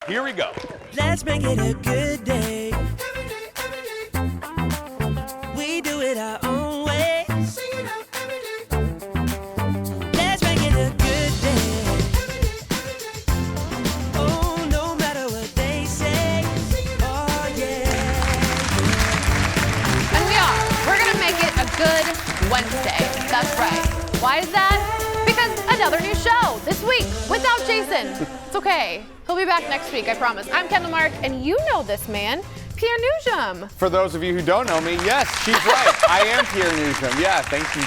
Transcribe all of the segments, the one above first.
Here we go. Let's make it a good day. We do it our own way. Let's make it a good day. Oh, no matter what they say. Oh, yeah. And we are. We're going to make it a good Wednesday. That's right. Why is that? Because another new show this week without Jason. It's okay. He'll be back next week, I promise. I'm Kendall Mark, and you know this man, Pierre Nugent. For those of you who don't know me, yes, she's right. I am Pierre Nugent. Yeah, thank you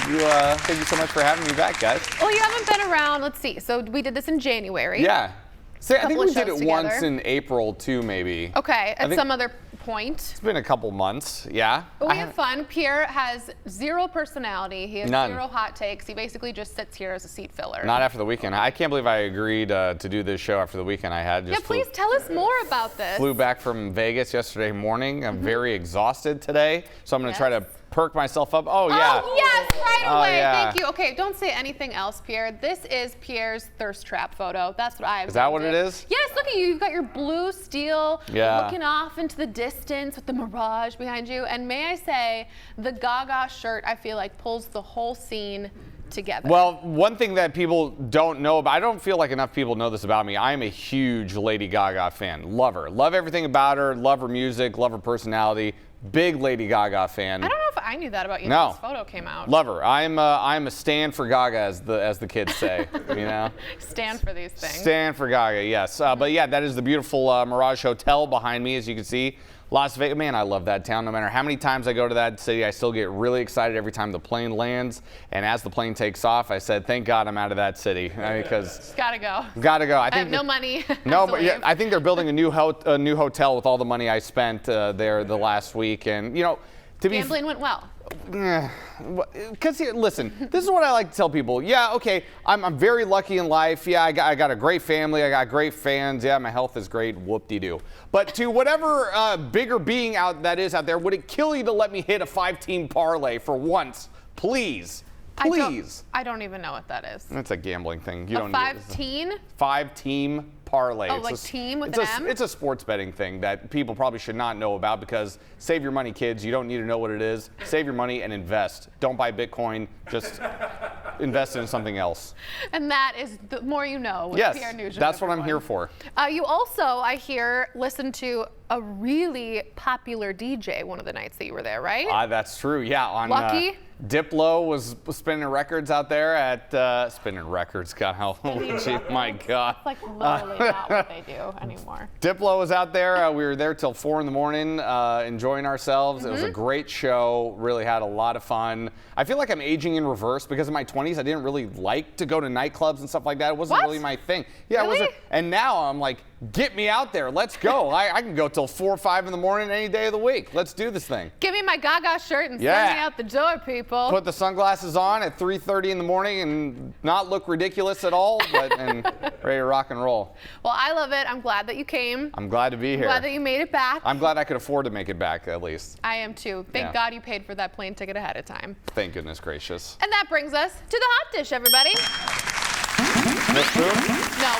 so much for having me back, guys. Well, you haven't been around. Let's see. So we did this in January. Yeah. See, I think we did it together. once in April too, maybe. Okay, at some other point. It's been a couple months, yeah. But we have fun. Pierre has zero personality. He has None. zero hot takes. He basically just sits here as a seat filler. Not after the weekend. I can't believe I agreed to do this show after the weekend I had. Yeah, please tell us more about this. Flew back from Vegas yesterday morning. I'm very exhausted today, so I'm going to try to perk myself up. Oh, yeah. Oh, yes, right away. Yeah. Thank you. Okay, don't say anything else, Pierre. This is Pierre's thirst trap photo. That's what I've Is that what it is? Yes, look at you. You've got your blue steel Yeah. looking off into the distance with the mirage behind you. And may I say, the Gaga shirt, I feel like, pulls the whole scene together. Well, one thing that people don't know about, I don't feel like enough people know this about me. I am a huge Lady Gaga fan. Love her. Love everything about her. Love her music. Love her personality. Big Lady Gaga fan. I don't know if I knew that about you No. when this photo came out. Love her. I'm a stan for Gaga, as the kids say. You know. Stand for these things. Stand for Gaga, yes. But yeah, that is the beautiful Mirage Hotel behind me, as you can see. Las Vegas, man, I love that town. No matter how many times I go to that city, I still get really excited every time the plane lands. And as the plane takes off, I said, thank God I'm out of that city. Because Just gotta go. gotta go. I have no money. No, but yeah, I think they're building a new hotel with all the money I spent there the last week. And, you know, to be Gambling went well. because listen, this is what I like to tell people. Yeah, okay, I'm very lucky in life. Yeah, I got a great family. I got great fans. Yeah, my health is great. Whoop-de-doo. But to whatever bigger being that is out there, would it kill you to let me hit a 5-team parlay for once? Please. Please. I don't even know what that is. That's a gambling thing. You A don't 5-team parlay. Oh, like team with an M? It's a sports betting thing that people probably should not know about, because save your money, kids. You don't need to know what it is. Save your money and invest. Don't buy Bitcoin. Just invest in something else. And that is the more you know with Yes, Pierre Nugent. that's what I'm everyone. here for. You also, I hear, listened to a really popular DJ one of the nights that you were there, right? That's true. Yeah. On Lucky? Diplo was spinning records out there at spinning records. God, how my God. It's like literally not what they do anymore. Diplo was out there. We were there till 4 in the morning, enjoying ourselves. It was a great show. Really had a lot of fun. I feel like I'm aging in reverse, because in my 20s, I didn't really like to go to nightclubs and stuff like that. It wasn't really my thing. Yeah, Really? it wasn't. And now I'm like, get me out there. Let's go. I can go till 4 or 5 in the morning any day of the week. Let's do this thing. Give me my Gaga shirt and Yeah. send me out the door, people. Put the sunglasses on at 3:30 in the morning and not look ridiculous at all, and ready to rock and roll. Well, I love it. I'm glad that you came. I'm glad to be here. Glad that you made it back. I'm glad I could afford to make it back, at least. I am too. Thank Yeah. God you paid for that plane ticket ahead of time. Thank goodness gracious. And that brings us to the hot dish, everybody. This food? No,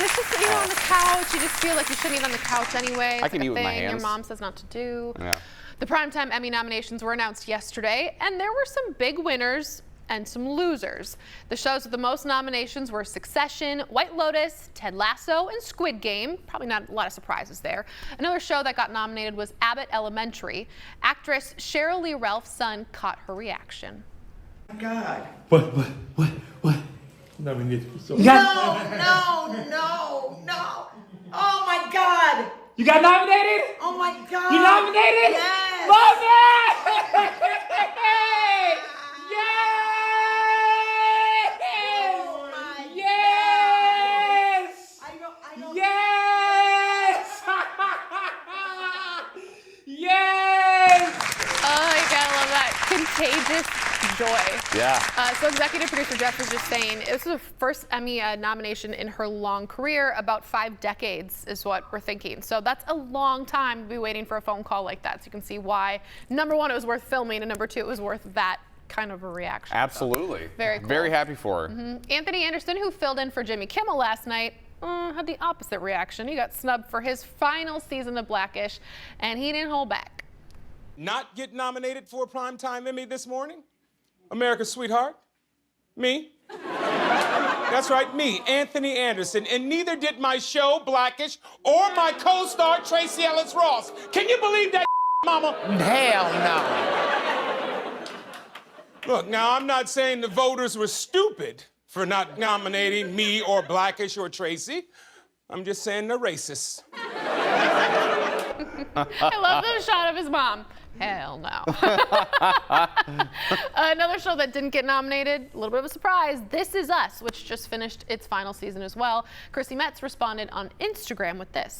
it's just eating on the couch. You just feel like you shouldn't eat on the couch anyway. It's I can like eat a with my thing hands. Your mom says not to do. Yeah. The Primetime Emmy nominations were announced yesterday, and there were some big winners and some losers. The shows with the most nominations were Succession, White Lotus, Ted Lasso, and Squid Game. Probably not a lot of surprises there. Another show that got nominated was Abbott Elementary. Actress Cheryl Lee Ralph's son caught her reaction. Oh my God. What? No, we need so No. Oh my God. You got nominated? Oh my God. You nominated? Yes. Love it! Yes! Oh my Yes! I know. Yes! Yes! Oh, you gotta love that. Contagious joy. Yeah. So executive producer Jeff was just saying this was the first Emmy nomination in her long career. About 5 decades is what we're thinking. So that's a long time to be waiting for a phone call like that. So you can see why, number one, it was worth filming, and number two, it was worth that kind of a reaction. Absolutely. Very cool. Very happy for her. Anthony Anderson, who filled in for Jimmy Kimmel last night, had the opposite reaction. He got snubbed for his final season of Blackish, and he didn't hold back. Not get nominated for a Primetime Emmy this morning? America's sweetheart? Me? That's right, me, Anthony Anderson, and neither did my show, Blackish, or my co-star, Tracy Ellis Ross. Can you believe that, mama? Hell no. Look, now, I'm not saying the voters were stupid for not nominating me or Blackish or Tracy. I'm just saying they're racist. I love the shot of his mom. Hell no. Another show that didn't get nominated, a little bit of a surprise, This Is Us, which just finished its final season as well. Chrissy Metz responded on Instagram with this.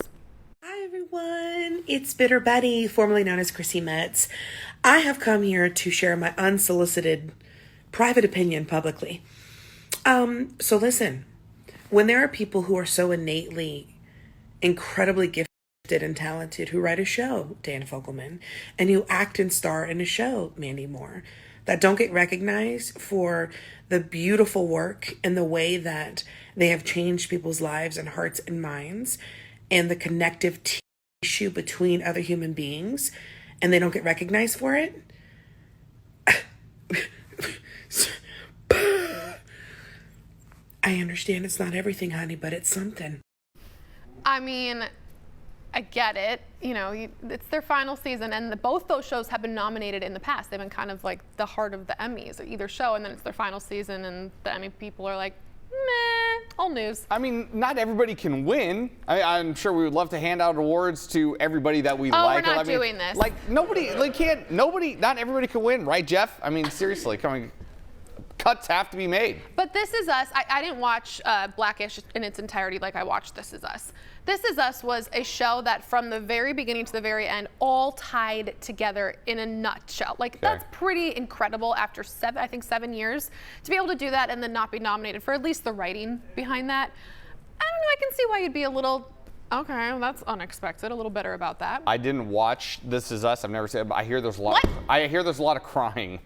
Hi everyone, it's Bitter Betty, formerly known as Chrissy Metz. I have come here to share my unsolicited private opinion publicly. So listen, when there are people who are so innately, incredibly gifted and talented who write a show, Dan Fogelman, and who act and star in a show, Mandy Moore, that don't get recognized for the beautiful work and the way that they have changed people's lives and hearts and minds and the connective tissue between other human beings, and they don't get recognized for it. I understand it's not everything, honey, but it's something. I mean, I get it. You know, it's their final season, and both those shows have been nominated in the past. They've been kind of like the heart of the Emmys, either show, and then it's their final season, and the Emmy people are like, meh, old news. I mean, not everybody can win. I'm sure we would love to hand out awards to everybody that we like. We're not doing this. Like not everybody can win, right, Jeff? I mean, seriously, cuts have to be made. But This Is Us, I didn't watch Blackish in its entirety like I watched This Is Us. This Is Us was a show that from the very beginning to the very end all tied together in a nutshell. Like, that's pretty incredible after 7 years to be able to do that and then not be nominated for at least the writing behind that. I don't know, I can see why you'd be a little, okay, that's unexpected, a little bitter about that. I didn't watch This Is Us. I've never seen it, but I hear there's a lot. I hear there's a lot of crying.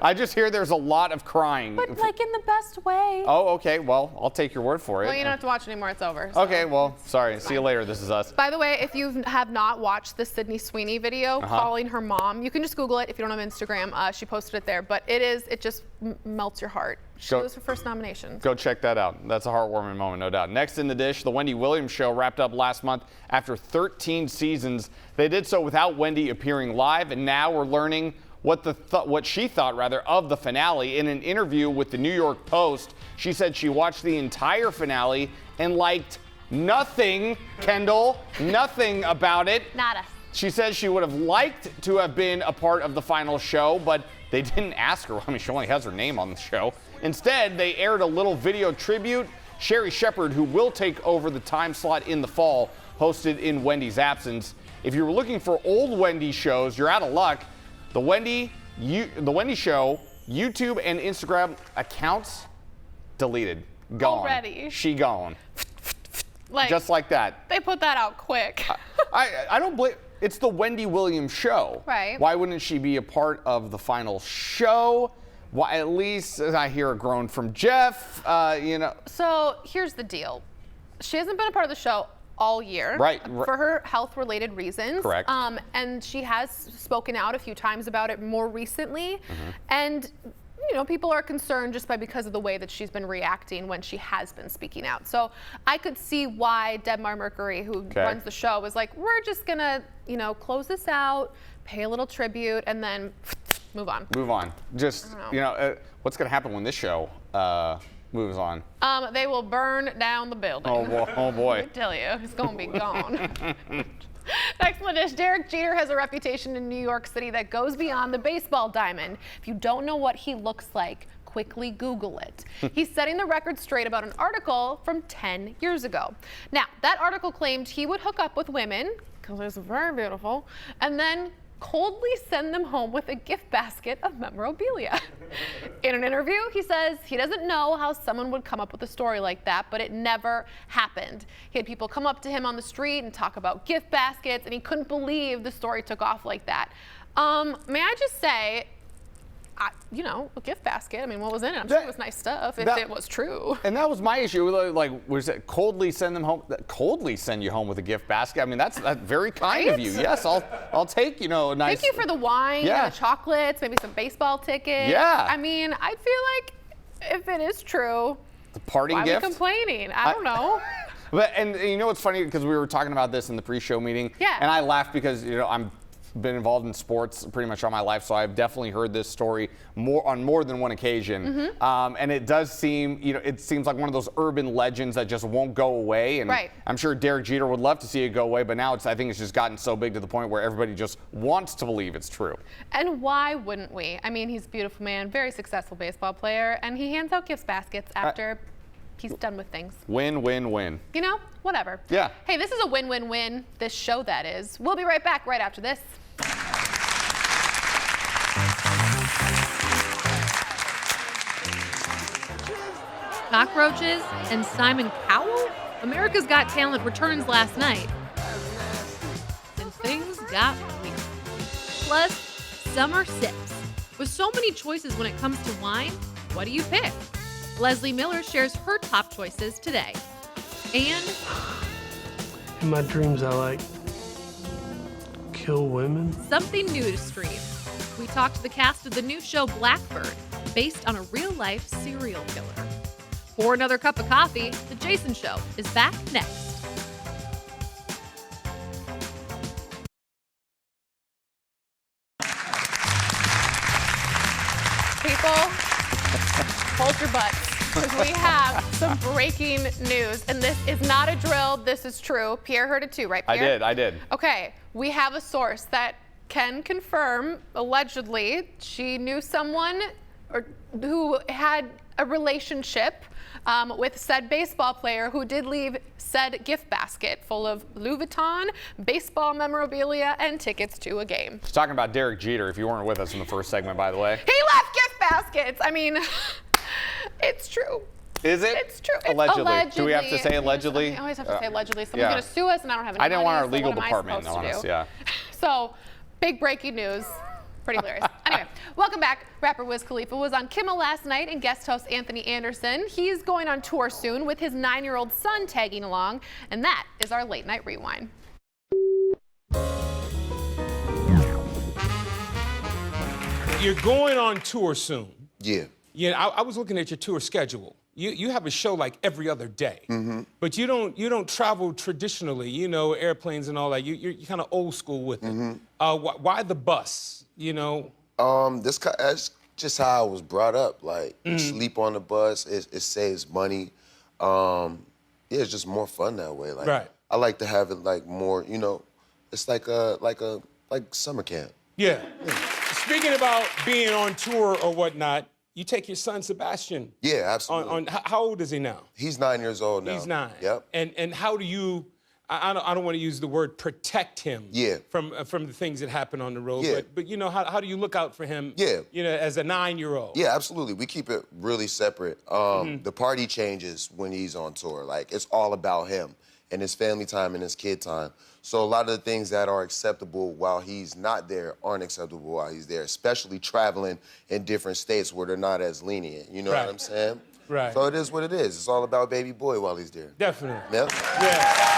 I just hear there's a lot of crying. But like in the best way. Oh, okay. Well, I'll take your word for it. Well, you don't have to watch anymore. It's over. So. Okay. Well, sorry. See you later. This Is Us. By the way, if you have not watched the Sydney Sweeney video calling her mom, you can just Google it if you don't have Instagram. She posted it there, but it just melts your heart. She was her first nomination. Go check that out. That's a heartwarming moment, no doubt. Next in the dish, the Wendy Williams show wrapped up last month after 13 seasons. They did so without Wendy appearing live, and now we're learning what she thought of the finale. In an interview with the New York Post, she said she watched the entire finale and liked nothing, Kendall, nothing about it. Nada. She says she would have liked to have been a part of the final show, but they didn't ask her. I mean, she only has her name on the show. Instead, they aired a little video tribute. Sherry Shepherd, who will take over the time slot in the fall, hosted in Wendy's absence. If you were looking for old Wendy shows, you're out of luck. The Wendy Show YouTube and Instagram accounts deleted, gone. Already. She gone. Like, just like that. They put that out quick. I don't blame. It's the Wendy Williams show. Right. Why wouldn't she be a part of the final show? Why, at least I hear a groan from Jeff. So here's the deal. She hasn't been a part of the show all year. Right. For her health-related reasons. Correct. And she has spoken out a few times about it more recently. And people are concerned just because of the way that she's been reacting when she has been speaking out. So I could see why Debmar Mercury, who runs the show, was like, we're just gonna, close this out, pay a little tribute, and then move on. Move on. Just, what's gonna happen when this show moves on? They will burn down the building. Oh boy. I tell you, it's gonna be gone. Next on the dish, Derek Jeter has a reputation in New York City that goes beyond the baseball diamond. If you don't know what he looks like, quickly Google it. He's setting the record straight about an article from 10 years ago. Now, that article claimed he would hook up with women, because they're very beautiful, and then coldly send them home with a gift basket of memorabilia. In an interview, he says he doesn't know how someone would come up with a story like that, but it never happened. He had people come up to him on the street and talk about gift baskets, and he couldn't believe the story took off like that. May I just say, a gift basket. I mean, what was in it? I'm sure it was nice stuff if it was true. And that was my issue. Like, was it coldly send them home? Coldly send you home with a gift basket? I mean, that's very kind of you. Yes, I'll take, a nice. Thank you for the wine, the chocolates, maybe some baseball tickets. Yeah. I mean, I feel like if it is true, the parting why gift. are we complaining? I don't know. And you know what's funny, because we were talking about this in the pre-show meeting. Yeah. And I laughed because I'm been involved in sports pretty much all my life, so I've definitely heard this story on more than one occasion. And it does seem, it seems like one of those urban legends that just won't go away. And I'm sure Derek Jeter would love to see it go away, but now I think it's just gotten so big to the point where everybody just wants to believe it's true. And why wouldn't we? I mean, he's a beautiful man, very successful baseball player, and he hands out gift baskets after he's done with things. Win, win, win. Whatever. Yeah. Hey, this is a win-win-win, this show that is. We'll be right back right after this. Cockroaches and Simon Cowell? America's Got Talent returns last night. And things got weird. Plus, summer sips. With so many choices when it comes to wine, what do you pick? Leslie Miller shares her top choices today. And in my dreams, I kill women. Something new to stream. We talked to the cast of the new show Blackbird, based on a real-life serial killer. Pour another cup of coffee. The Jason Show is back next. People, hold your butts, because we have some breaking news. And this is not a drill. This is true. Pierre heard it too, right, Pierre? I did. Okay, we have a source that can confirm, allegedly, she knew someone who had a relationship with said baseball player who did leave said gift basket full of Louis Vuitton, baseball memorabilia, and tickets to a game. She's talking about Derek Jeter, if you weren't with us in the first segment, by the way. He left gift baskets. I mean, it's true. Is it? It's true. It's allegedly. Do we have to say allegedly? I always have to say allegedly. Someone's going to sue us, and I don't have any I didn't money, want our legal what am I department supposed on to us, do? yeah. So, big breaking news. Pretty hilarious. Anyway, welcome back. Rapper Wiz Khalifa was on Kimmel last night, and guest host Anthony Anderson. He's going on tour soon with his 9-year-old son tagging along, and that is our late night rewind. You're going on tour soon. Yeah. Yeah, I was looking at your tour schedule. You have a show like every other day, but you don't travel traditionally. Airplanes and all that. You're kind of old school with it. Why the bus? That's just how I was brought up. You sleep on the bus. It saves money. It's just more fun that way. Right. I like to have it more. It's like summer camp. Yeah. Speaking about being on tour or whatnot. You take your son Sebastian. Yeah, absolutely. How old is he now? He's 9 years old now. He's 9. Yep. And how do you? I don't want to use the word protect him. Yeah. From the things that happen on the road. Yeah. But how do you look out for him? Yeah. As a 9-year-old. Yeah, absolutely. We keep it really separate. The party changes when he's on tour. It's all about him and his family time and his kid time. So a lot of the things that are acceptable while he's not there aren't acceptable while he's there, especially traveling in different states where they're not as lenient. You know what I'm saying? Right. So it is what it is. It's all about baby boy while he's there. Definitely. Yep. Yeah.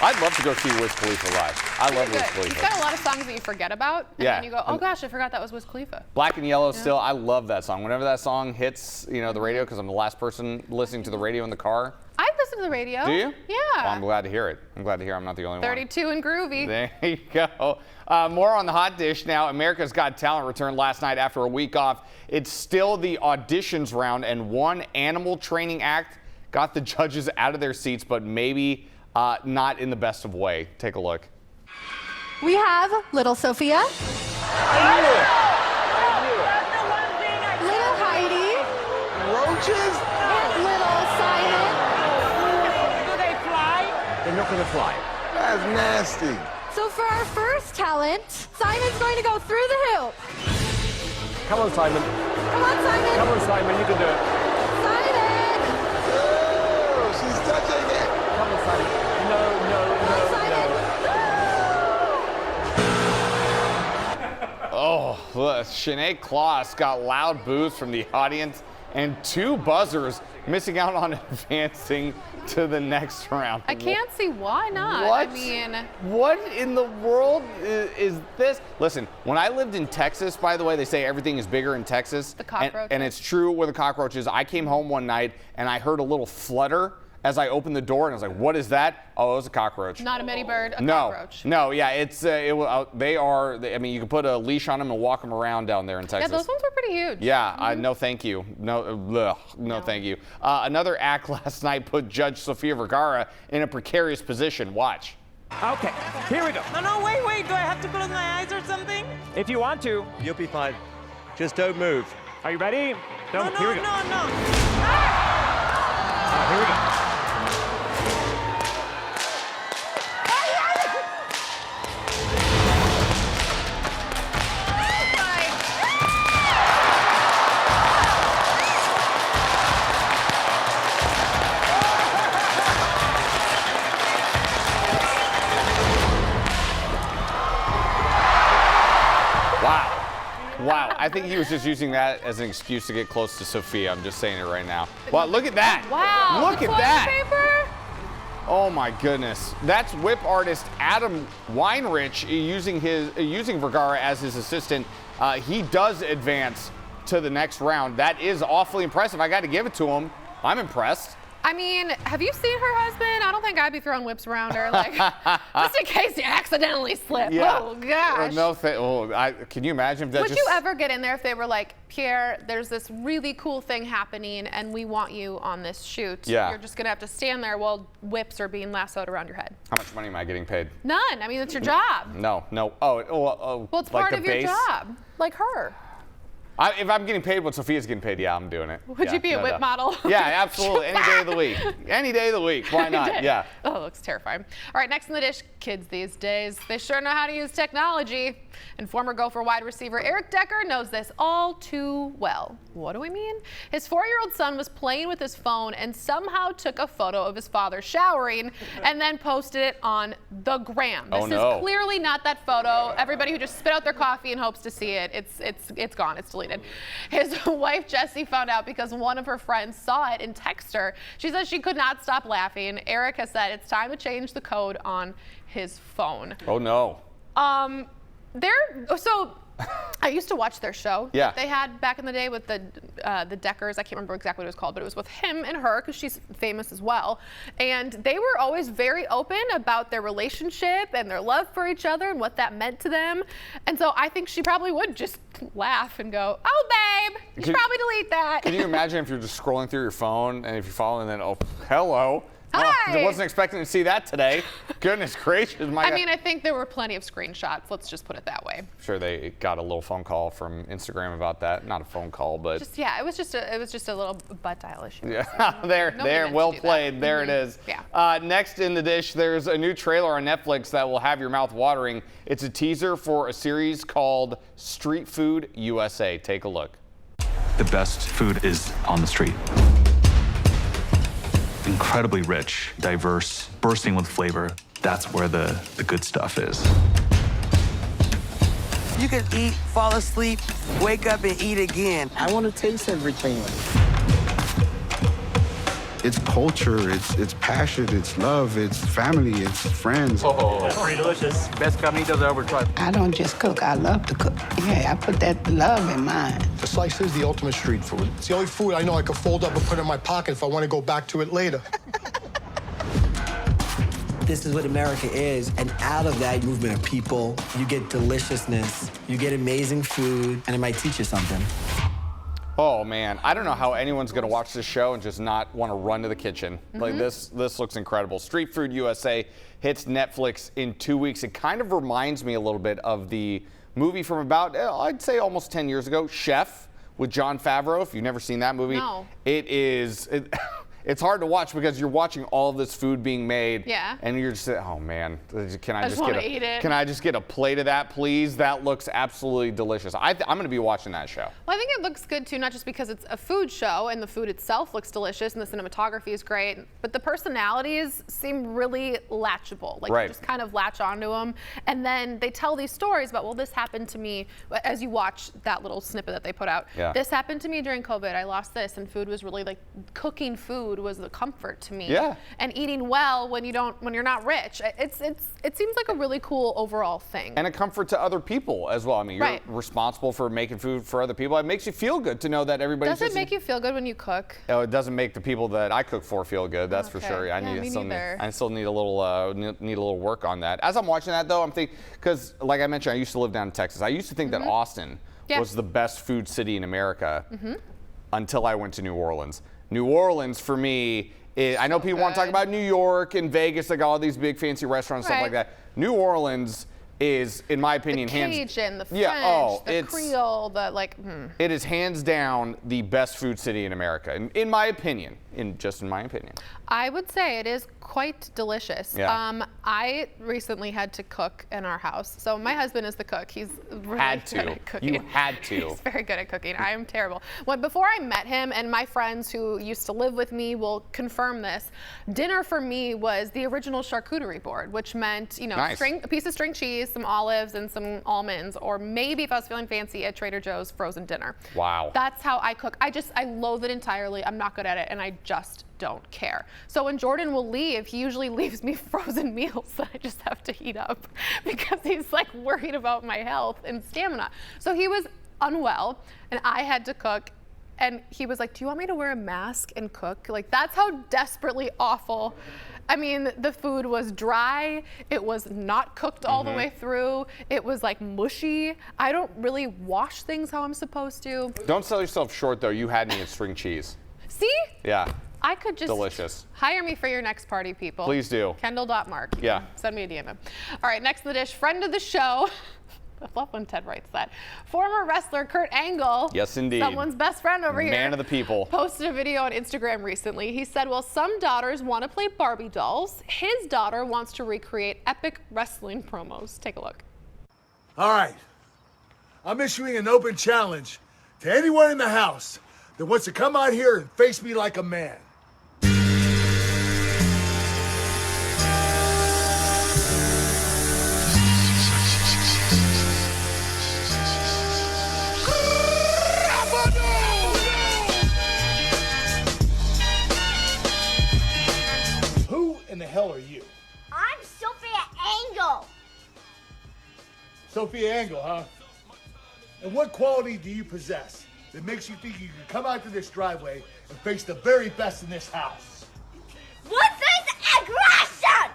I'd love to go see Wiz Khalifa live. I love Wiz Khalifa. He's got a lot of songs that you forget about, and then you go, oh gosh, I forgot that was Wiz Khalifa. Black and Yellow still, I love that song. Whenever that song hits, the radio, because I'm the last person listening to the radio in the car. I listen to the radio. Do you? Yeah. Well, I'm glad to hear it. I'm glad to hear I'm not the only 32 and groovy. There you go. More on the hot dish now. America's Got Talent returned last night after a week off. It's still the auditions round, and one animal training act got the judges out of their seats, but maybe not in the best of way. Take a look. We have little Sophia. Little Heidi. Roaches? And little Simon. Do they fly? They're not going to fly. That's nasty. So for our first talent, Simon's going to go through the hoop. Come on, Simon. Come on, Simon. Come on, Simon. You can do it. Simon. Oh, she's touching it. Come on, Simon. No. Simon. Oh. Shanae Kloss got loud boos from the audience and 2 buzzers, missing out on advancing to the next round. I can't see why not. What? I mean, what in the world is this? Listen, when I lived in Texas, by the way, they say everything is bigger in Texas. The cockroaches. And it's true with the cockroaches. I came home one night and I heard a little flutter as I opened the door, and I was like, what is that? Oh, it was a cockroach. not a mini bird, a No, cockroach. no, yeah, it's they are. I mean, you can put a leash on them and walk them around down there in Texas. Yeah, those ones were pretty huge. Yeah, no, thank you. No, thank you. Another act last night put Judge Sofia Vergara in a precarious position. Watch. Okay, here we go. No, wait. Do I have to close my eyes or something? If you want to, you'll be fine. Just don't move. Are you ready? No. Here we go. Here we go. Wow, I think he was just using that as an excuse to get close to Sophia. I'm just saying it right now. Wow, look at that. Wow. Look at that. Paper? Oh my goodness. That's whip artist Adam Weinrich using Vergara as his assistant. He does advance to the next round. That is awfully impressive. I got to give it to him. I'm impressed. I mean, have you seen her husband? I don't think I'd be throwing whips around her, like, just in case you accidentally slip. Yeah. Oh, gosh. Can you imagine if that Would you ever get in there if they were like, Pierre, there's this really cool thing happening and we want you on this shoot. Yeah. You're just going to have to stand there while whips are being lassoed around your head. How much money am I getting paid? None. I mean, it's your job. No. Oh. Well, it's like part the of base? your job, like her. If I'm getting paid what Sophia's getting paid, yeah, I'm doing it. Would you be a whip model? Yeah, absolutely. Any day of the week. Any day of the week. Why not? Yeah. Oh, it looks terrifying. All right, next in the dish, kids these days. They sure know how to use technology. And former Gopher wide receiver Eric Decker knows this all too well. What do we mean? His 4-year-old son was playing with his phone and somehow took a photo of his father showering and then posted it on the gram. This is clearly not that photo. Everybody who just spit out their coffee and hopes to see it, it's gone. It's deleted. His wife Jessie found out because one of her friends saw it and texted her. She says she could not stop laughing. Eric has said it's time to change the code on his phone. Oh no. I used to watch their show that they had back in the day with the Deckers. I can't remember exactly what it was called, but it was with him and her because she's famous as well. And they were always very open about their relationship and their love for each other and what that meant to them. And so I think she probably would just laugh and go, "Oh, babe, you should probably delete that." Can you imagine if you're just scrolling through your phone and if you're following, and then, oh, hello. Hi. I wasn't expecting to see that today. Goodness gracious. I mean, I think there were plenty of screenshots. Let's just put it that way. I'm sure they got a little phone call from Instagram about that. Not a phone call, but it was just a little butt dial issue. Yeah, there, well played. There it is. Yeah. Next in the dish, there's a new trailer on Netflix that will have your mouth watering. It's a teaser for a series called Street Food USA. Take a look. The best food is on the street. Incredibly rich, diverse, bursting with flavor. That's where the good stuff is. You can eat, fall asleep, wake up and eat again. I want to taste everything. It's culture, it's passion, it's love, it's family, it's friends. Oh, pretty delicious. Best carnitas I ever tried. I don't just cook, I love to cook. Yeah, I put that love in mine. The slice is the ultimate street food. It's the only food I know I can fold up and put in my pocket if I want to go back to it later. This is what America is, and out of that movement of people, you get deliciousness, you get amazing food, and it might teach you something. Oh man, I don't know how anyone's gonna watch this show and just not want to run to the kitchen. Like this looks incredible. Street Food USA hits Netflix in 2 weeks. It kind of reminds me a little bit of the movie from about, I'd say almost 10 years ago, Chef with Jon Favreau. If you've never seen that movie, No. it is. it's hard to watch because you're watching all of this food being made. Yeah. And you're just, oh man, can I just wanna eat it. Can I just get a plate of that, please? That looks absolutely delicious. I'm going to be watching that show. Well, I think it looks good too, not just because it's a food show and the food itself looks delicious and the cinematography is great, but the personalities seem really latchable. Like you just kind of latch onto them, and then they tell these stories about, well, this happened to me as you watch that little snippet that they put out. Yeah. This happened to me during COVID. I lost this, and food was really like cooking food was the comfort to me. Yeah. And eating well when you're not rich. It seems like a really cool overall thing. And a comfort to other people as well. I mean, you're Right. responsible for making food for other people. It makes you feel good to know that everybody's. Does it make you feel good when you cook? Oh, it doesn't make the people that I cook for feel good. That's for Okay. sure. Yeah, me neither. I still need a little work on that. As I'm watching that though, I'm thinking, because like I mentioned, I used to live down in Texas. I used to think that Austin was the best food city in America until I went to New Orleans. New Orleans for me, I know people want to talk about New York and Vegas. They got all these big fancy restaurants, stuff like that. New Orleans is, in my opinion, The Cajun, the French, the it's Creole, the like. It is hands down the best food city in America, in my opinion. In my opinion. I would say it is quite delicious. Yeah. I recently had to cook in our house. So my husband is the cook. He's really good at cooking. You had to. He's very good at cooking. I am terrible. Before I met him, and my friends who used to live with me will confirm this, dinner for me was the original charcuterie board, which meant, Nice. a piece of string cheese, some olives, and some almonds, or maybe if I was feeling fancy, at Trader Joe's frozen dinner. Wow. That's how I cook. I loathe it entirely. I'm not good at it, and I just don't care. So when Jordan will leave, he usually leaves me frozen meals that I just have to heat up because he's like worried about my health and stamina. So he was unwell and I had to cook, and he was like, do you want me to wear a mask and cook? Like, that's how desperately awful. I mean, the food was dry. It was not cooked all the way through. It was like mushy. I don't really wash things how I'm supposed to. Don't sell yourself short though. You had me at string cheese. See? Yeah. I could just delicious. Hire me for your next party, people. Please do. Kendall.mark. Yeah. Send me a DM. All right, next in the dish, friend of the show. I love when Ted writes that. Former wrestler Kurt Angle. Yes, indeed. Someone's best friend over here. Man of the people. Posted a video on Instagram recently. He said, well, some daughters want to play Barbie dolls. His daughter wants to recreate epic wrestling promos. Take a look. All right. I'm issuing an open challenge to anyone in the house that wants to come out here and face me like a man. Who in the hell are you? I'm Sophia Angle. Sophia Angle, huh? And what quality do you possess that makes you think you can come out to this driveway and face the very best in this house? What is aggression?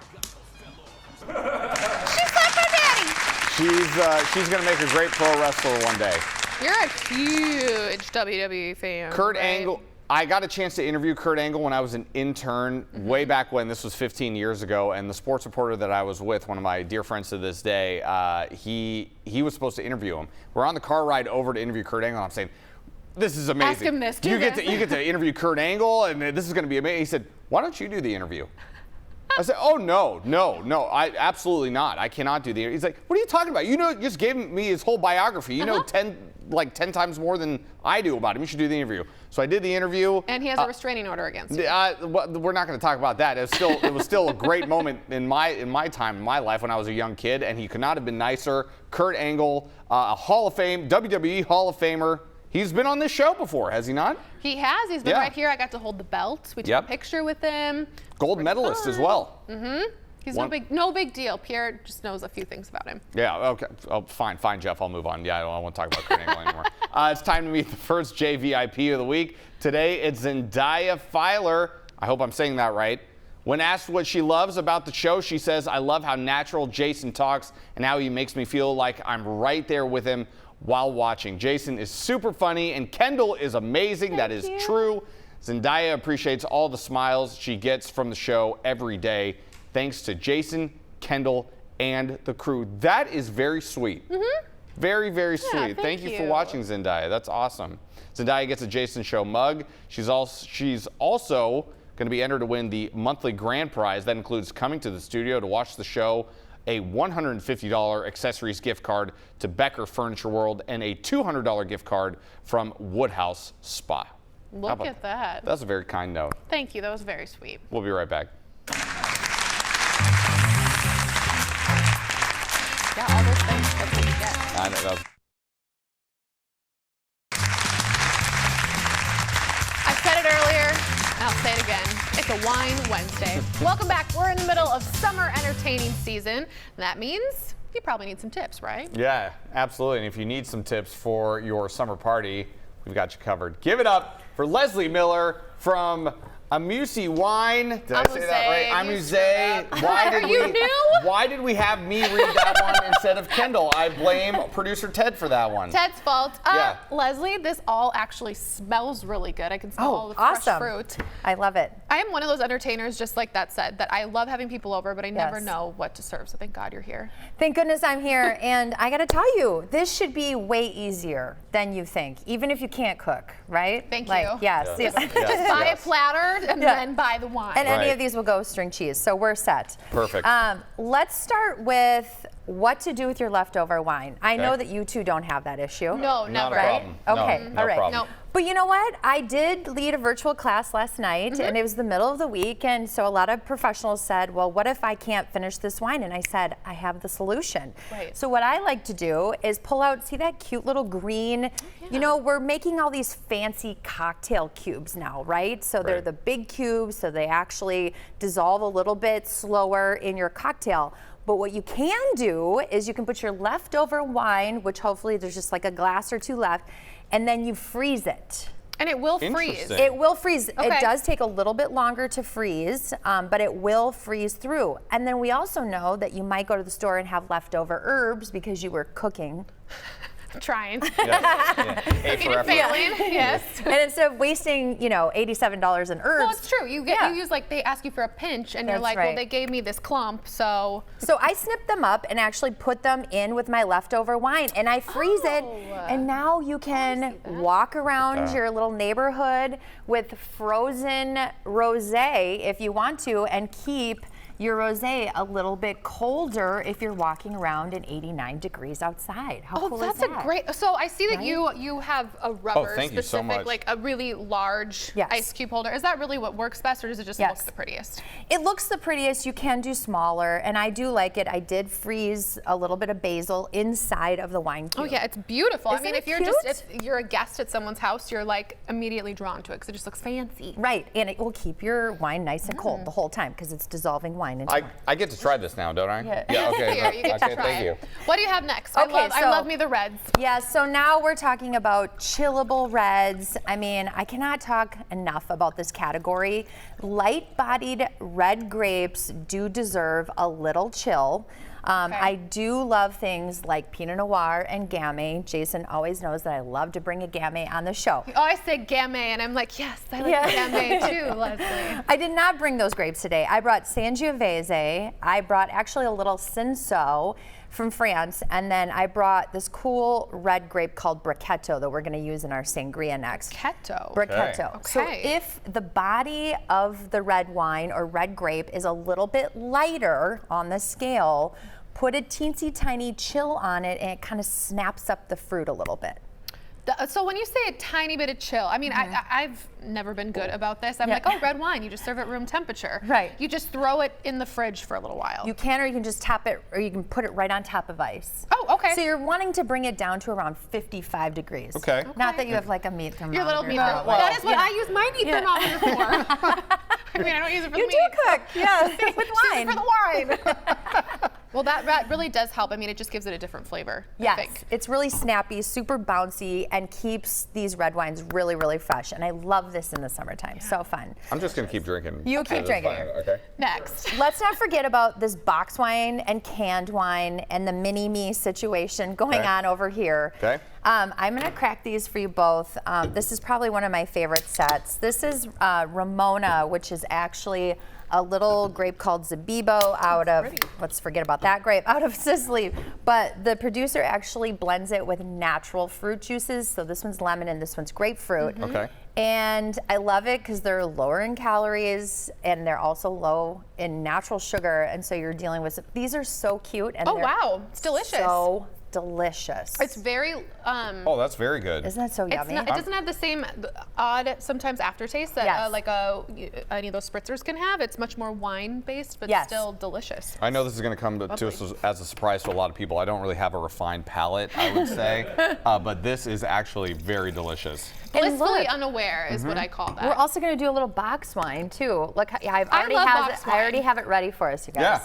She's like my daddy. She's gonna make a great pro wrestler one day. You're a huge WWE fan. Kurt right? Angle. I got a chance to interview Kurt Angle when I was an intern way back when. This was 15 years ago, and the sports reporter that I was with, one of my dear friends to this day, he was supposed to interview him. We're on the car ride over to interview Kurt Angle, and I'm saying, this is amazing. Ask him this. You get to interview Kurt Angle, and this is going to be amazing. He said, why don't you do the interview? I said, oh, no, I absolutely not. I cannot do the interview. He's like, what are you talking about? You just gave me his whole biography. You know 10 times more than I do about him. You should do the interview. So I did the interview. And he has a restraining order against you. We're not going to talk about that. It was still a great moment in my time, in my life when I was a young kid, and he could not have been nicer. Kurt Angle, a Hall of Fame, WWE Hall of Famer. He's been on this show before, has he not? He has. He's been right here. I got to hold the belt. We took a picture with him. Gold medalist as well. He's no big deal. Pierre just knows a few things about him. Yeah, okay. Oh, fine, Jeff. I'll move on. Yeah, I don't want to talk about Kurt Angle anymore. It's time to meet the first JVIP of the week. Today, it's Zendaya Filer. I hope I'm saying that right. When asked what she loves about the show, she says, I love how natural Jason talks and how he makes me feel like I'm right there with him while watching. Jason is super funny, and Kendall is amazing. That is true. Zendaya appreciates all the smiles she gets from the show every day. Thanks to Jason, Kendall, and the crew. That is very sweet. Very, very sweet. Thank you for watching, Zendaya. That's awesome. Zendaya gets a Jason Show mug. She's also going going to be entered to win the monthly grand prize. That includes coming to the studio to watch the show, a $150 accessories gift card to Becker Furniture World, and a $200 gift card from Woodhouse Spa. Look at that. That's a very kind note. Thank you. That was very sweet. We'll be right back. Yeah, all those things. That's what you get. I know, that was I said it earlier, and I'll say it again. It's a Wine Wednesday. Welcome back. We're in the middle of summer entertaining season. And that means you probably need some tips, right? Yeah, absolutely. And if you need some tips for your summer party, we've got you covered. Give it up for Leslie Miller from Amuse Wine. Did I say that right? Amuse. Why did we have me read that one instead of Kendall? I blame producer Ted for that one. Ted's fault. Yeah. Leslie, this all actually smells really good. I can smell all the fresh fruit. I love it. I am one of those entertainers, just like that said, that I love having people over, but I never know what to serve. So thank God you're here. Thank goodness I'm here. And I got to tell you, this should be way easier than you think, even if you can't cook, right? Thank you. Yes. Just buy a platter and then buy the wine. And any of these will go with string cheese, so we're set. Perfect. Let's start with what to do with your leftover wine. I know that you two don't have that issue. No, never. Right? Okay, no all right. problem. No. But you know what? I did lead a virtual class last night, and it was the middle of the week, and so a lot of professionals said, well, what if I can't finish this wine? And I said, I have the solution. Right. So what I like to do is pull out, see that cute little green? You know, we're making all these fancy cocktail cubes now, right? So they're the big cubes, so they actually dissolve a little bit slower in your cocktail. But what you can do is you can put your leftover wine, which hopefully there's just like a glass or two left, and then you freeze it. And it will freeze. It will freeze. Okay. It does take a little bit longer to freeze, but it will freeze through. And then we also know that you might go to the store and have leftover herbs because you were cooking. Trying. Cooking and failing. Yes. And instead of wasting, you know, $87 in herbs. Well, it's true. You use like they ask you for a pinch, and you're like, well, they gave me this clump, so. So I snipped them up and actually put them in with my leftover wine, and I freeze it. And now you can walk around your little neighborhood with frozen rosé if you want to, and keep your rosé a little bit colder if you're walking around in 89 degrees outside. How cool is that? That's a great. So I see that you have a rubber thank you so specific, much. like a really large ice cube holder. Is that really what works best, or does it just look the prettiest? It looks the prettiest. You can do smaller, and I do like it. I did freeze a little bit of basil inside of the wine cube. Oh yeah, it's beautiful. Isn't I mean, it if you're a guest at someone's house, you're like immediately drawn to it because it just looks fancy. Right, and it will keep your wine nice and cold the whole time because it's dissolving wine. I get to try this now, don't I? Yeah. Okay. Here, you get to try thank it. you. What do you have next? Okay, I love me the reds. Yeah, so now we're talking about chillable reds. I mean, I cannot talk enough about this category. Light-bodied red grapes do deserve a little chill. I do love things like Pinot Noir and Gamay. Jason always knows that I love to bring a Gamay on the show. You always say Gamay, and I'm like, yes, I like Gamay too, Leslie. I did not bring those grapes today. I brought Sangiovese. I brought actually a little Cinsault from France, and then I brought this cool red grape called Brachetto that we're going to use in our sangria next. Brachetto. Okay. So if the body of the red wine or red grape is a little bit lighter on the scale, put a teensy tiny chill on it, and it kind of snaps up the fruit a little bit. So when you say a tiny bit of chill, I mean, I've never been good about this. I'm like, oh, red wine, you just serve it room temperature. Right. You just throw it in the fridge for a little while. You can, or you can just tap it, or you can put it right on top of ice. Oh, okay. So you're wanting to bring it down to around 55 degrees. Okay. Not that you have like a meat thermometer. Your little meat thermometer. That is what I use my meat thermometer for. I mean, I don't use it for the meat. You do cook, yes, with wine. For the wine. Well, that really does help. I mean, it just gives it a different flavor, I think. It's really snappy, super bouncy, and keeps these red wines really, really fresh. And I love this in the summertime. So fun. I'm just going to keep drinking. You keep drinking. Okay. Next. Let's not forget about this box wine and canned wine and the mini-me situation going on over here. Okay. I'm going to crack these for you both. This is probably one of my favorite sets. This is Ramona, which is actually a little grape called Zabibo out of, let's forget about that grape, out of Sicily. But the producer actually blends it with natural fruit juices. So this one's lemon and this one's grapefruit. Okay. And I love it because they're lower in calories and they're also low in natural sugar. And so you're dealing with, these are so cute. And Oh, they're wow. It's delicious. So delicious. It's very. Oh, that's very good. Isn't that so yummy? It doesn't have the same odd, sometimes aftertaste that Yes. like any of those spritzers can have. It's much more wine based, but Yes. still delicious. I know this is going to come to us as a surprise to a lot of people. I don't really have a refined palate, I would say, but this is actually very delicious. Blissfully look, unaware is what I call that. We're also going to do a little box wine too. Look, I love box wine. already have it ready for us, you guys. Yeah.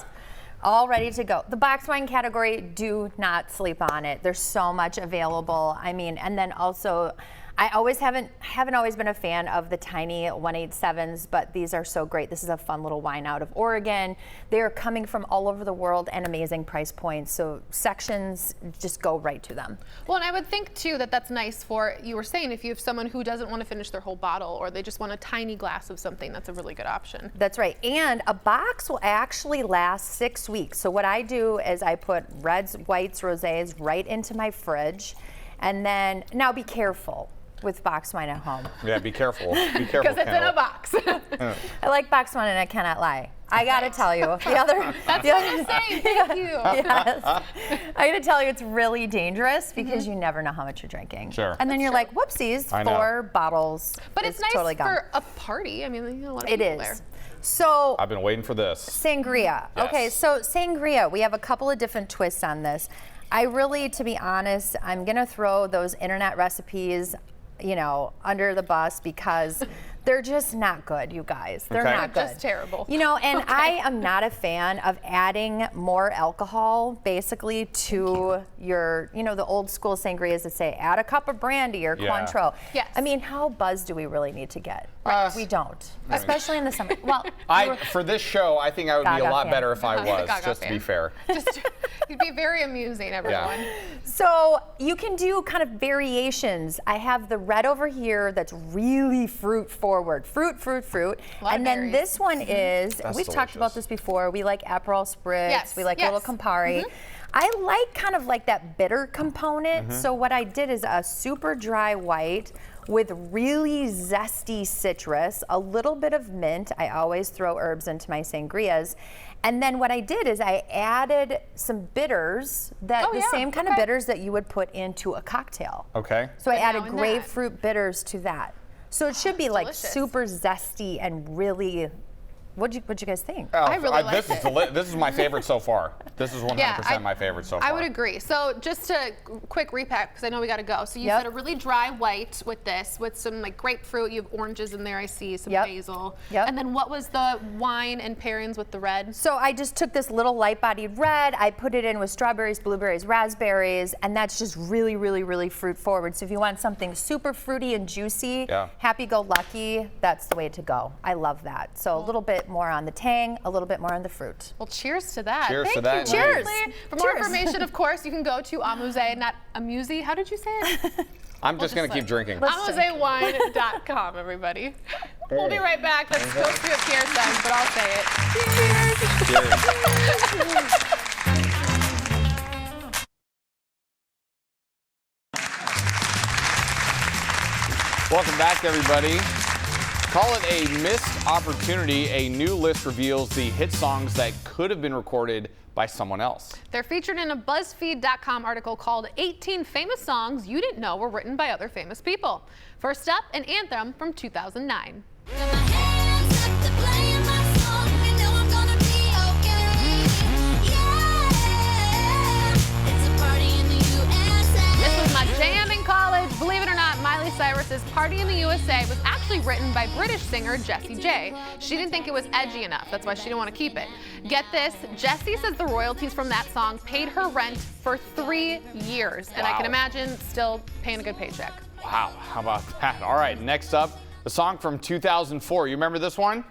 All ready to go. The box wine category, do not sleep on it. There's so much available. I mean, and then also, I haven't always been a fan of the tiny 187s, but these are so great. This is a fun little wine out of Oregon. They are coming from all over the world and amazing price points. So sections, just go right to them. Well, and I would think too that that's nice for, you were saying, if you have someone who doesn't want to finish their whole bottle or they just want a tiny glass of something, that's a really good option. That's right. And a box will actually last 6 weeks. So what I do is I put reds, whites, rosés right into my fridge. And then, now be careful with box wine at home. Yeah, be careful. Be careful. Because it's in a box. I like box wine and I cannot lie. I gotta tell you, the other. That's what I'm saying. Thank you. Yes. I gotta tell you, it's really dangerous because you never know how much you're drinking. Sure. And then you're like, whoopsies, I know. 4 bottles. But it's nice totally gone. for a party. I mean, you know, a lot of It people is. there. So I've been waiting for this. sangria. Yes. Okay, so sangria, we have a couple of different twists on this. I really, to be honest, I'm gonna throw those internet recipes, you know, under the bus because they're just not good, you guys. They're Okay. not good. Just terrible. You know, and I am not a fan of adding more alcohol basically to your, you know, the old school sangrias that say add a cup of brandy or Yeah. Cointreau. Yes. I mean, how buzzed do we really need to get? We don't, Right. especially in the summer. Well, you were- For this show, I think I would be a Gaga lot fan. better if I was, Gaga just to be fan. fair. Just, you'd be very amusing, everyone. So you can do kind of variations. I have the red over here that's really fruit forward. Fruit. lot And of then berries. this one is, That's we've talked about delicious. this before, we like Aperol Spritz, Yes, we like yes. little Campari. I like kind of like that bitter component. So what I did is a super dry white with really zesty citrus, a little bit of mint. I always throw herbs into my sangrias. And then what I did is I added some bitters, that the same kind of bitters that you would put into a cocktail. Okay. So I But added now in that. grapefruit bitters to that. So it should be like Delicious. super zesty and really, what'd you guys think? Oh, I really this liked is this is my favorite so far. This is 100% my favorite so far. I would agree. So just a quick recap, because I know we got to go. So you Yep. said a really dry white with this, with some like grapefruit. You have oranges in there, I see, some Yep. basil. Yep. And then what was the wine and pairings with the red? So I just took this little light-bodied red, I put it in with strawberries, blueberries, raspberries, and that's just really, really, really fruit forward. So if you want something super fruity and juicy, Yeah. happy-go-lucky, that's the way to go. I love that. So a little bit more on the tang, a little bit more on the fruit. Well, cheers to that. Cheers to Thank that. you, Cheers. Leslie. For more Cheers. information, of course, you can go to Amuse, not Amuse. How did you say it? I'm just going to keep drinking. AmuseWine.com, everybody. We'll be right back. That's supposed to be what Pierre says, but I'll say it. Welcome back, everybody. Call it a missed opportunity. A new list reveals the hit songs that could have been recorded by someone else. They're featured in a BuzzFeed.com article called 18 Famous Songs You Didn't Know Were Written by Other Famous People. First up, an anthem from 2009. This was my jam in college. Believe it or not, Miley Cyrus's Party in the USA was actually written by British singer Jessie J. She didn't think it was edgy enough. That's why she didn't want to keep it. Get this, Jessie says the royalties from that song paid her rent for 3 years. And I can Wow. imagine still paying a good paycheck. Wow, how about that? All right, next up, the song from 2004. You remember this one?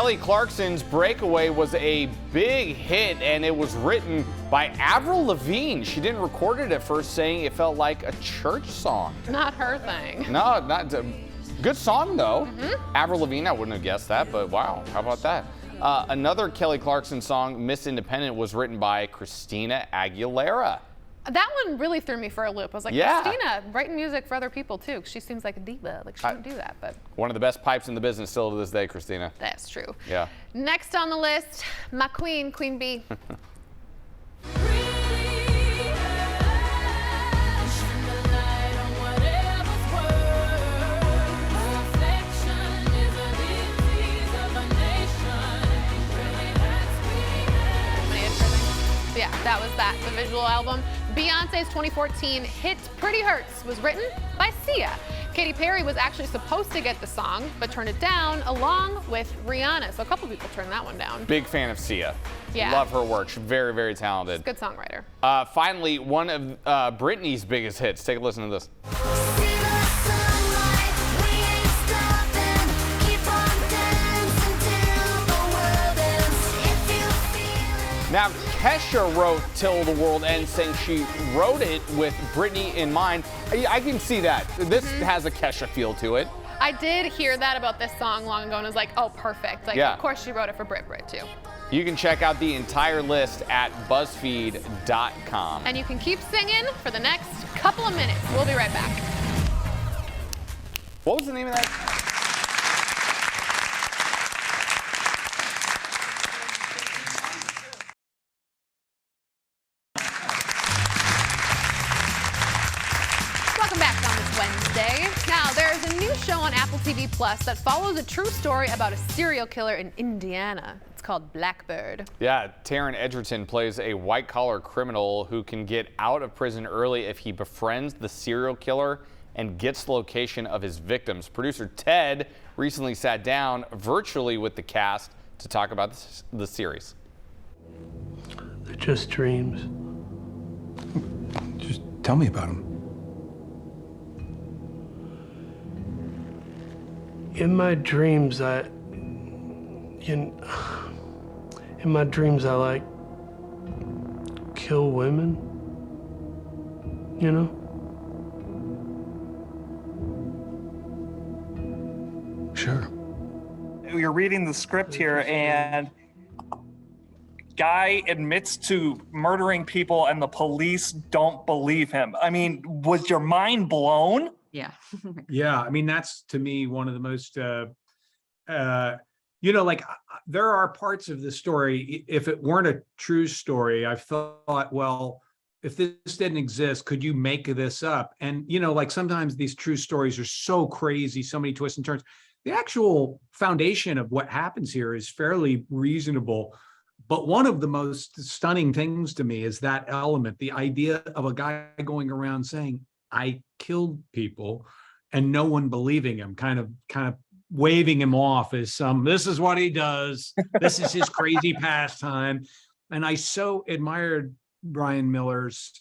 Kelly Clarkson's Breakaway was a big hit, and it was written by Avril Lavigne. She didn't record it at first, saying it felt like a church song. Not her thing. No, not good song though. Avril Lavigne, I wouldn't have guessed that, but wow, how about that? Another Kelly Clarkson song, Miss Independent, was written by Christina Aguilera. That one really threw me for a loop. I was like, Yeah. Christina, writing music for other people too. 'Cause she seems like a diva. Like she don't do that, but One of the best pipes in the business still to this day, Christina. that's true. Yeah. Next on the list, my queen, Queen Bee. Yeah, that was that, the visual album. Beyonce's 2014 hit Pretty Hurts was written by Sia. Katy Perry was actually supposed to get the song, but turned it down along with Rihanna. So a couple people turned that one down. Big fan of Sia. Yeah. Love her work. She's very, very talented. Good songwriter. Finally, one of Britney's biggest hits. Take a listen to this. Now, Kesha wrote Till the World Ends, saying she wrote it with Britney in mind. I can see that. This has a Kesha feel to it. I did hear that about this song long ago and was like, oh, perfect. Like, Yeah. of course she wrote it for Brit too. You can check out the entire list at BuzzFeed.com. And you can keep singing for the next couple of minutes. We'll be right back. What was the name of that? Welcome back on this Wednesday. Now, there's a new show on Apple TV Plus that follows a true story about a serial killer in Indiana. It's called Blackbird. Yeah, Taron Egerton plays a white-collar criminal who can get out of prison early if he befriends the serial killer and gets the location of his victims. Producer Ted recently sat down virtually with the cast to talk about the series. They're just dreams. Just tell me about them. In my dreams, I like kill women, you know? Sure. You're reading the script here, and guy admits to murdering people, and the police don't believe him. I mean, was your mind blown? Yeah. Yeah, I mean, that's to me one of the most, like there are parts of the story, if it weren't a true story, I thought, well, if this didn't exist, could you make this up? And, like sometimes these true stories are so crazy, so many twists and turns. The actual foundation of what happens here is fairly reasonable. But one of the most stunning things to me is that element, the idea of a guy going around saying, I killed people, and no one believing him, kind of waving him off as this is what he does. This is his crazy pastime. And I so admired Brian Miller's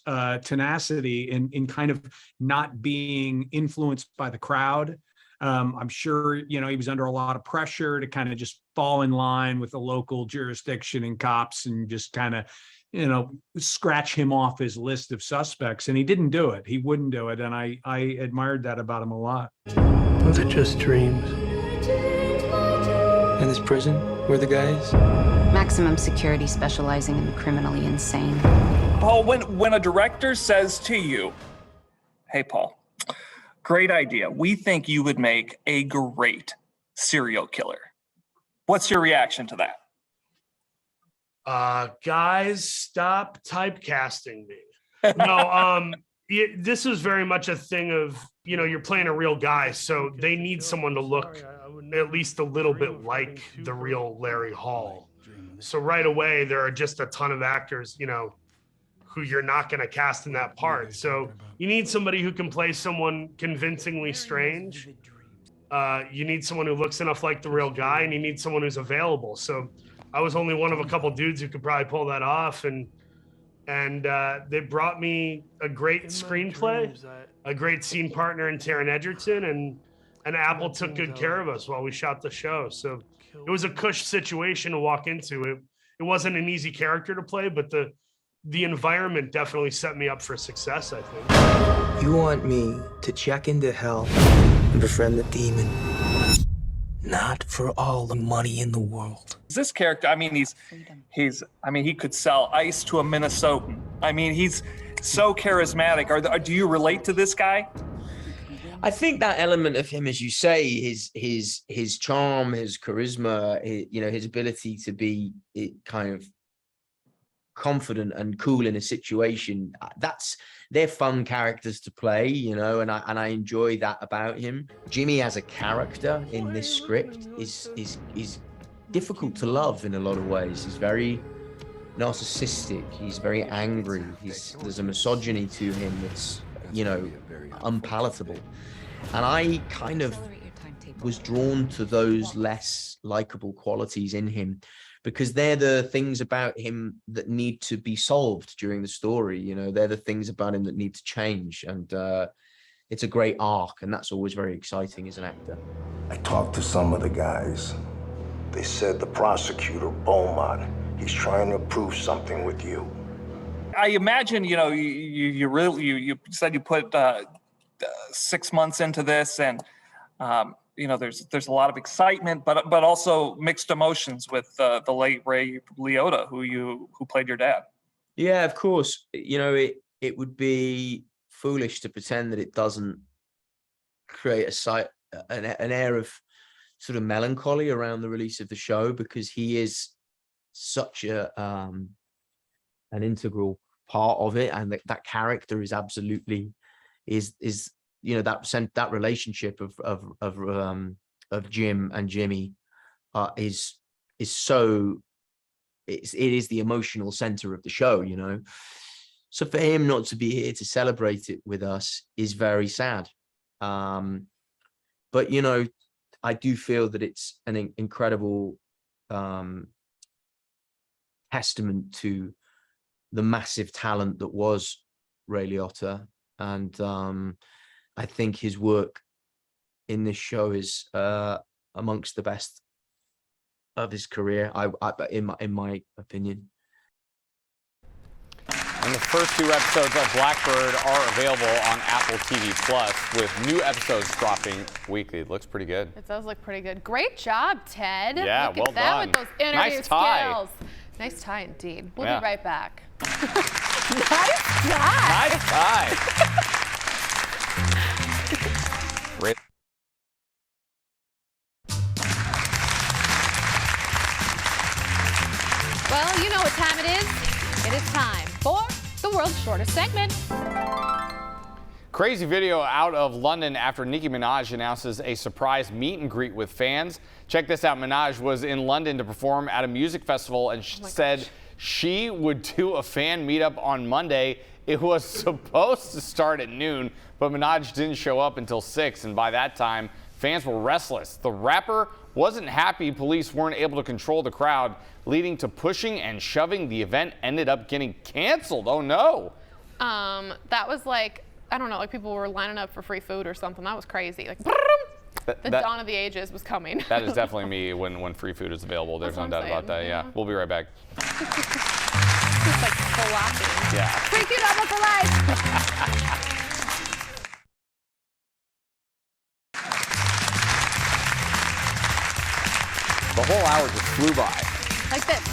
tenacity in kind of not being influenced by the crowd. I'm sure, he was under a lot of pressure to kind of just fall in line with the local jurisdiction and cops and just kind of, scratch him off his list of suspects. And he didn't do it. He wouldn't do it. And I admired that about him a lot. Those are just dreams. In this prison, we're the guys. Maximum security specializing in the criminally insane. Paul, when a director says to you, hey, Paul, great idea. We think you would make a great serial killer. What's your reaction to that? Guys, stop typecasting me. No, this is very much a thing of, you're playing a real guy, so they need someone to look at least a little bit like the real Larry Hall. So right away, there are just a ton of actors, who you're not going to cast in that part. So you need somebody who can play someone convincingly strange. You need someone who looks enough like the real guy, and you need someone who's available. So I was only one of a couple dudes who could probably pull that off. And they brought me a great screenplay, a great scene partner in Taron Egerton, and Apple took good care of us while we shot the show. So It was a cush situation to walk into. It wasn't an easy character to play, but the environment definitely set me up for success, I think. You want me to check into hell and befriend the demon. Not for all the money in the world. This character, I mean, he could sell ice to a Minnesotan. I mean, he's so charismatic. Do you relate to this guy? I think that element of him, as you say, his charm, his charisma, his ability to be kind of confident and cool in a situation, they're fun characters to play, and I enjoy that about him. Jimmy as a character in this script is difficult to love in a lot of ways. He's very narcissistic. He's very angry. There's a misogyny to him that's unpalatable. And I kind of was drawn to those less likable qualities in him because they're the things about him that need to be solved during the story. They're the things about him that need to change. And it's a great arc, and that's always very exciting as an actor. I talked to some of the guys. They said the prosecutor, Beaumont, he's trying to prove something with you. I imagine, you said you put 6 months into this, and there's a lot of excitement, but also mixed emotions with the late Ray Liotta, who played your dad. Yeah, of course. It would be foolish to pretend that it doesn't create an air of sort of melancholy around the release of the show, because he is such an integral part of it, and that character is absolutely that relationship of Jim and Jimmy is so it is the emotional center of the show, so for him not to be here to celebrate it with us is very sad. But I do feel that it's an incredible testament to the massive talent that was Ray Liotta, and I think his work in this show is amongst the best of his career, in my opinion. And the first 2 episodes of Blackbird are available on Apple TV Plus, with new episodes dropping weekly. It looks pretty good. It does look pretty good. Great job, Ted. Yeah, Look well at that done. with those interview Nice tie. skills. Nice tie indeed. We'll Yeah. be right back. Nice tie. Nice tie. Great. Well, you know what time it is. It is time for the world's shortest segment. Crazy video out of London after Nicki Minaj announces a surprise meet and greet with fans. Check this out. Minaj was in London to perform at a music festival and said she would do a fan meetup on Monday. It was supposed to start at noon, but Minaj didn't show up until 6, and by that time, fans were restless. The rapper wasn't happy police weren't able to control the crowd, leading to pushing and shoving. The event ended up getting canceled. Oh no. That was like, I don't know, like people were lining up for free food or something. That was crazy. Like, the dawn of the ages was coming. That is definitely me when free food is available. There's no doubt about that. Yeah, we'll be right back. Just like flopping. Yeah. Free food almost for life. The whole hour just flew by. Like this.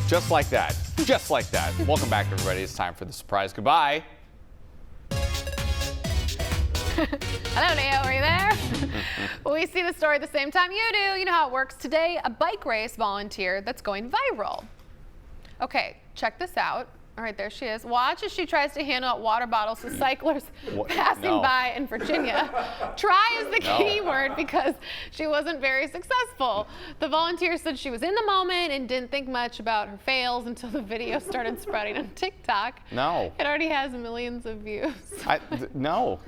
Just like that. Just like that. Welcome back, everybody. It's time for the surprise goodbye. Hello, Leo. Are you there? We see the story at the same time you do. You know how it works. Today, a bike race volunteer that's going viral. Okay, check this out. All right, there she is. Watch as she tries to hand out water bottles to cyclists passing by in Virginia. Try is the key word because she wasn't very successful. The volunteer said she was in the moment and didn't think much about her fails until the video started spreading on TikTok. No. It already has millions of views. No,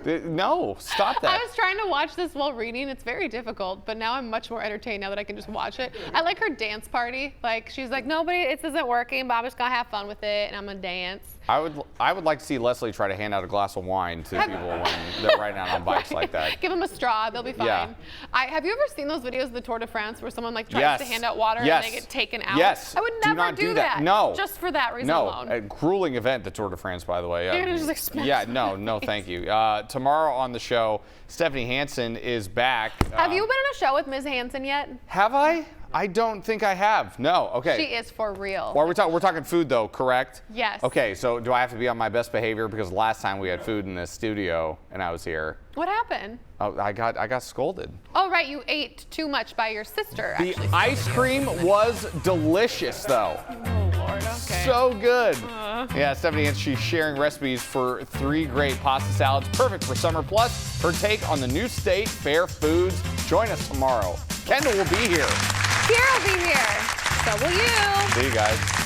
stop that. I was trying to watch this while reading. It's very difficult, but now I'm much more entertained now that I can just watch it. I like her dance party. Like, she's like, nobody, this isn't working, but I'm just gonna have fun with it, and I'm gonna to dance. I would like to see Leslie try to hand out a glass of wine to people when they're riding out on bikes like that. Give them a straw, they'll be fine. Yeah. Have you ever seen those videos of the Tour de France where someone like tries to hand out water and they get taken out? Yes. I would Do never not do that. No. Just for that reason No, alone. a grueling event, the Tour de France, by the way. You're gonna just expect no, thank you. Tomorrow on the show, Stephanie Hansen is back. Have you been on a show with Ms. Hansen yet? Have I? I don't think I have. No. Okay. She is for real. Well, we're talking food though, correct? Yes. Okay, so do I have to be on my best behavior because last time we had food in this studio and I was here? What happened? Oh, I got scolded. Oh, right, you ate too much by your sister. The ice cream was delicious though. Oh, Lord, okay. So good. Yeah, Stephanie, she's sharing recipes for 3 great pasta salads, perfect for summer. Plus, her take on the new state fair foods. Join us tomorrow. Kendall will be here. Here will be here. So will you. See you guys.